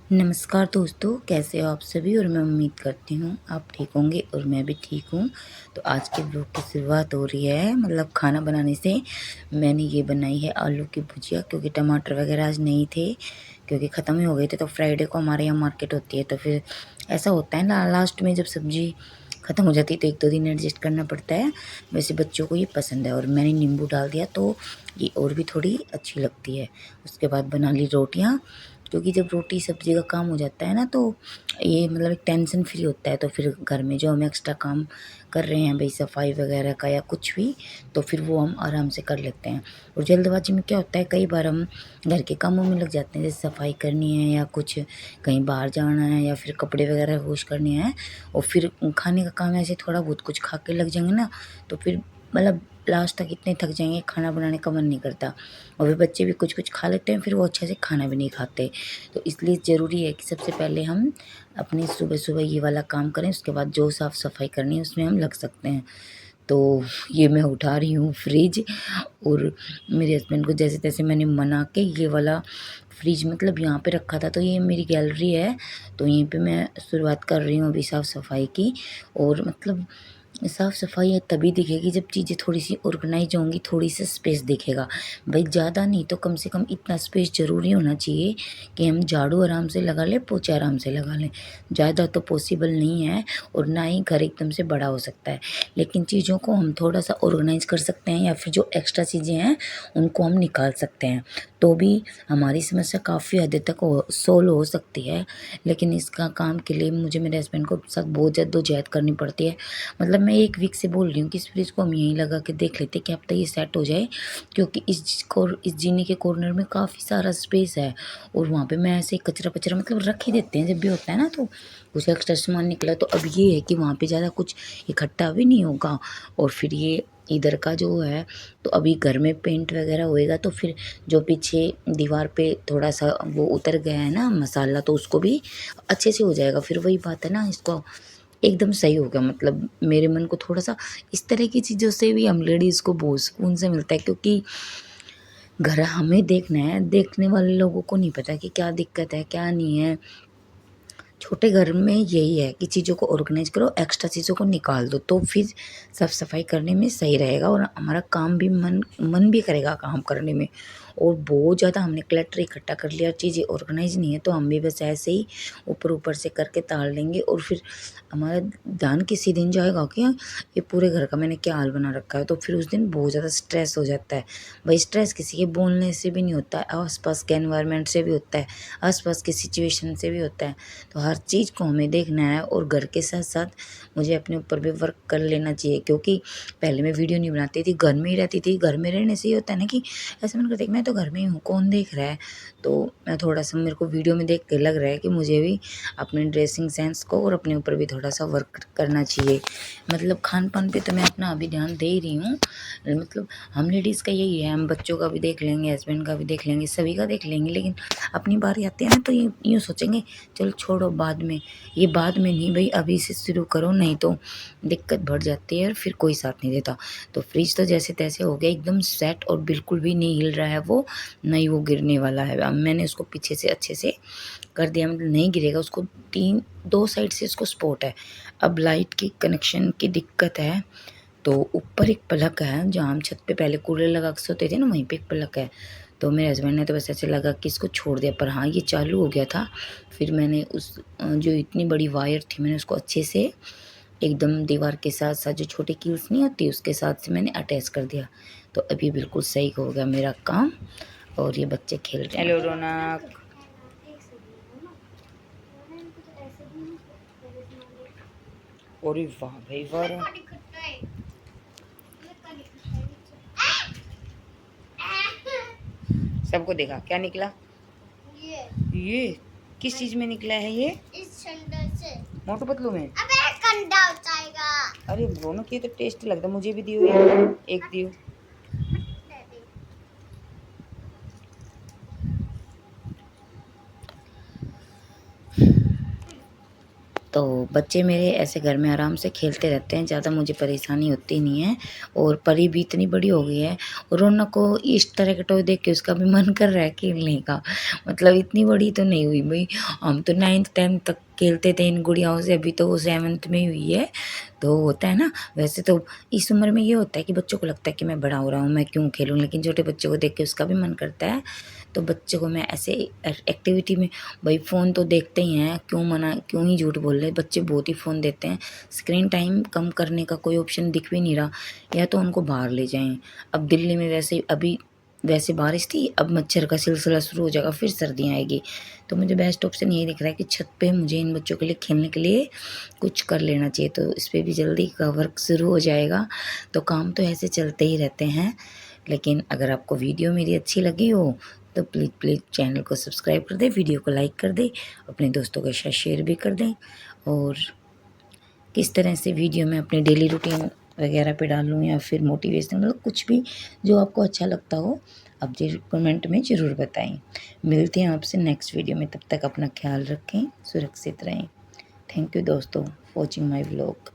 नमस्कार दोस्तों, कैसे हो आप सभी। और मैं उम्मीद करती हूँ आप ठीक होंगे और मैं भी ठीक हूँ। तो आज के ब्लॉग की शुरुआत हो रही है मतलब खाना बनाने से। मैंने ये बनाई है आलू की भुजिया, क्योंकि टमाटर वगैरह आज नहीं थे, क्योंकि ख़त्म ही हो गए थे। तो फ्राइडे को हमारे यहाँ मार्केट होती है, तो फिर ऐसा होता है ना, लास्ट में जब सब्ज़ी ख़त्म हो जाती है तो 1-2 दिन एडजस्ट करना पड़ता है। वैसे बच्चों को ये पसंद है और मैंने नींबू डाल दिया तो ये और भी थोड़ी अच्छी लगती है। उसके बाद बना ली रोटियाँ, क्योंकि जब रोटी सब्ज़ी का काम हो जाता है ना, तो ये मतलब एक टेंशन फ्री होता है। तो फिर घर में जो हम एक्स्ट्रा काम कर रहे हैं भाई, सफाई वगैरह का या कुछ भी, तो फिर वो हम आराम से कर लेते हैं। और जल्दबाजी में क्या होता है, कई बार हम घर के कामों में लग जाते हैं, जैसे सफाई करनी है या कुछ कहीं बाहर जाना है या फिर कपड़े वगैरह वॉश करने हैं, और फिर खाने का काम ऐसे थोड़ा बहुत कुछ खा के लग जाएंगे ना, तो फिर मतलब लास्ट तक इतने थक जाएंगे, खाना बनाने का मन नहीं करता। और फिर बच्चे भी कुछ कुछ खा लेते हैं, फिर वो अच्छे से खाना भी नहीं खाते। तो इसलिए ज़रूरी है कि सबसे पहले हम अपनी सुबह सुबह ये वाला काम करें, उसके बाद जो साफ़ सफाई करनी है उसमें हम लग सकते हैं। तो ये मैं उठा रही हूँ फ्रिज, और मेरे हस्बैंड को जैसे तैसे मैंने मना के ये वाला फ्रिज मतलब यहाँ पे रखा था। तो ये मेरी गैलरी है, तो यहीं पे मैं शुरुआत कर रही हूँ अभी साफ़ सफाई की। और मतलब साफ़ सफाई तभी दिखेगी जब चीज़ें थोड़ी सी ऑर्गेनाइज होंगी, थोड़ी सी स्पेस दिखेगा। भाई ज़्यादा नहीं तो कम से कम इतना स्पेस ज़रूरी होना चाहिए कि हम झाड़ू आराम से लगा लें, पोछा आराम से लगा लें। ज़्यादा तो पॉसिबल नहीं है, और ना ही घर एकदम से बड़ा हो सकता है। लेकिन चीज़ों को हम थोड़ा सा ऑर्गेनाइज कर सकते हैं, या फिर जो एक्स्ट्रा चीज़ें हैं उनको हम निकाल सकते हैं, तो भी हमारी समस्या काफ़ी हद तक सोल्व हो सकती है। लेकिन इसका काम के लिए मुझे मेरे हस्बैंड को साथ बहुत जद्दोजहद करनी पड़ती है। मतलब मैं 1 वीक से बोल रही हूँ कि इस फ्रिज को हम यहीं लगा के देख लेते कि अब तक ये सेट हो जाए, क्योंकि इस जीने के कॉर्नर में काफ़ी सारा स्पेस है। और वहाँ पे मैं ऐसे कचरा पचरा मतलब रख ही देते हैं जब भी होता है ना, तो कुछ एक्स्ट्रा सामान निकला तो अब ये है कि वहाँ पे ज़्यादा कुछ इकट्ठा भी नहीं होगा। और फिर ये इधर का जो है, तो अभी घर में पेंट वगैरह होएगा तो फिर जो पीछे दीवार पे थोड़ा सा वो उतर गया है ना मसाला, तो उसको भी अच्छे से हो जाएगा। फिर वही बात है ना, इसको एकदम सही हो गया। मतलब मेरे मन को थोड़ा सा इस तरह की चीज़ों से भी हम लेडीज़ को बहुत सुकून से मिलता है, क्योंकि घर हमें देखना है, देखने वाले लोगों को नहीं पता कि क्या दिक्कत है क्या नहीं है। छोटे घर में यही है कि चीज़ों को ऑर्गेनाइज करो, एक्स्ट्रा चीज़ों को निकाल दो, तो फिर साफ सफाई करने में सही रहेगा और हमारा काम भी मन भी करेगा काम करने में। और बहुत ज़्यादा हमने क्लटर इकट्ठा कर लिया, चीज़ें ऑर्गेनाइज नहीं है, तो हम भी बस ऐसे ही ऊपर ऊपर से करके ताल लेंगे, और फिर हमारा ध्यान किसी दिन जाएगा कि ये पूरे घर का मैंने क्या हाल बना रखा है। तो फिर उस दिन बहुत ज़्यादा स्ट्रेस हो जाता है। भाई स्ट्रेस किसी के बोलने से भी नहीं होता है, आसपास के एनवायरनमेंट से भी होता है, आसपास की सिचुएशन से भी होता है। तो हर चीज़ को हमें देखना है, और घर के साथ साथ मुझे अपने ऊपर भी वर्क कर लेना चाहिए। क्योंकि पहले मैं वीडियो नहीं बनाती थी, घर में ही रहती थी। घर में रहने से ये होता है ना कि ऐसा मन करता है कि मैं तो घर में ही हूँ, कौन देख रहा है। तो मैं थोड़ा सा, मेरे को वीडियो में देख के लग रहा है कि मुझे भी अपने ड्रेसिंग सेंस को और अपने ऊपर भी थोड़ा सा वर्क करना चाहिए। मतलब खान पान पे तो मैं अपना अभी ध्यान दे ही रही हूँ। मतलब हम लेडीज़ का यही है, हम बच्चों का भी देख लेंगे, हस्बैंड का भी देख लेंगे, सभी का देख लेंगे, लेकिन अपनी बारी आती है ना तो ये यूँ सोचेंगे चलो छोड़ो बाद में। ये बाद में नहीं भाई, अभी से शुरू करो, नहीं तो दिक्कत बढ़ जाती है और फिर कोई साथ नहीं देता। तो फ्रिज तो जैसे तैसे हो गया एकदम सेट, और बिल्कुल भी नहीं हिल रहा है वो, नहीं वो गिरने वाला है। अब मैंने उसको पीछे से अच्छे से कर दिया, मतलब नहीं गिरेगा। उसको 2 साइड से उसको सपोर्ट है। अब लाइट की कनेक्शन की दिक्कत है, तो ऊपर एक प्लग है, जहाँ हम छत पे पहले कूलर लगा के सोते थे ना, वहीं पे एक प्लग है। तो मेरे हस्बैंड ने तो बस ऐसे लगा कि इसको छोड़ दिया, पर हाँ ये चालू हो गया था। फिर मैंने उस जो इतनी बड़ी वायर थी, मैंने उसको अच्छे से एकदम दीवार के साथ साथ जो छोटी कील्स नहीं होती उसके साथ से मैंने अटैच कर दिया। तो अभी बिल्कुल सही हो गया मेरा काम। और ये बच्चे खेल रहे हैं। हेलो रौनक। और वाह भाई वाह, सबको देखा क्या निकला। ये किस चीज में निकला है ये, इस छंडर से, मोटू पतलू में। अबे गंदा हो जाएगा। अरे रौनक ये तो टेस्टी लगता, मुझे भी दियो एक दियो। तो बच्चे मेरे ऐसे घर में आराम से खेलते रहते हैं, ज़्यादा मुझे परेशानी होती नहीं है। और परी भी इतनी बड़ी हो गई है, रौनक को इस तरह के टॉय देख के उसका भी मन कर रहा है खेलने का। मतलब इतनी बड़ी तो नहीं हुई भाई, हम तो 9th 10th तक खेलते थे इन गुड़ियाओं से, अभी तो वो 7th में ही हुई है। तो होता है ना, वैसे तो इस उम्र में ये होता है कि बच्चों को लगता है कि मैं बड़ा हो रहा हूँ, मैं क्यों खेलूँ, लेकिन छोटे बच्चों को देख के उसका भी मन करता है। तो बच्चों को मैं ऐसे एक्टिविटी में, भाई फ़ोन तो देखते ही हैं, क्यों ही झूठ बोल रहे, बच्चे बहुत ही फ़ोन देते हैं। स्क्रीन टाइम कम करने का कोई ऑप्शन दिख भी नहीं रहा, या तो उनको बाहर ले जाएं। अब दिल्ली में वैसे बारिश थी, अब मच्छर का सिलसिला शुरू हो जाएगा, फिर सर्दियाँ आएगी। तो मुझे बेस्ट ऑप्शन यही दिख रहा है कि छत पे मुझे इन बच्चों के लिए खेलने के लिए कुछ कर लेना चाहिए। तो इस पे भी जल्दी का वर्क शुरू हो जाएगा। तो काम तो ऐसे चलते ही रहते हैं। लेकिन अगर आपको वीडियो मेरी अच्छी लगी हो तो प्लीज़ चैनल को सब्सक्राइब कर दें, वीडियो को लाइक कर दें, अपने दोस्तों के साथ शेयर भी कर दें। और किस तरह से वीडियो में अपनी डेली रूटीन वगैरह पे डालूँ या फिर मोटिवेशनल, मतलब कुछ भी जो आपको अच्छा लगता हो आप जी कमेंट में ज़रूर बताएं। मिलते हैं आपसे नेक्स्ट वीडियो में, तब तक अपना ख्याल रखें, सुरक्षित रहें। थैंक यू दोस्तों, वॉचिंग माय व्लॉग।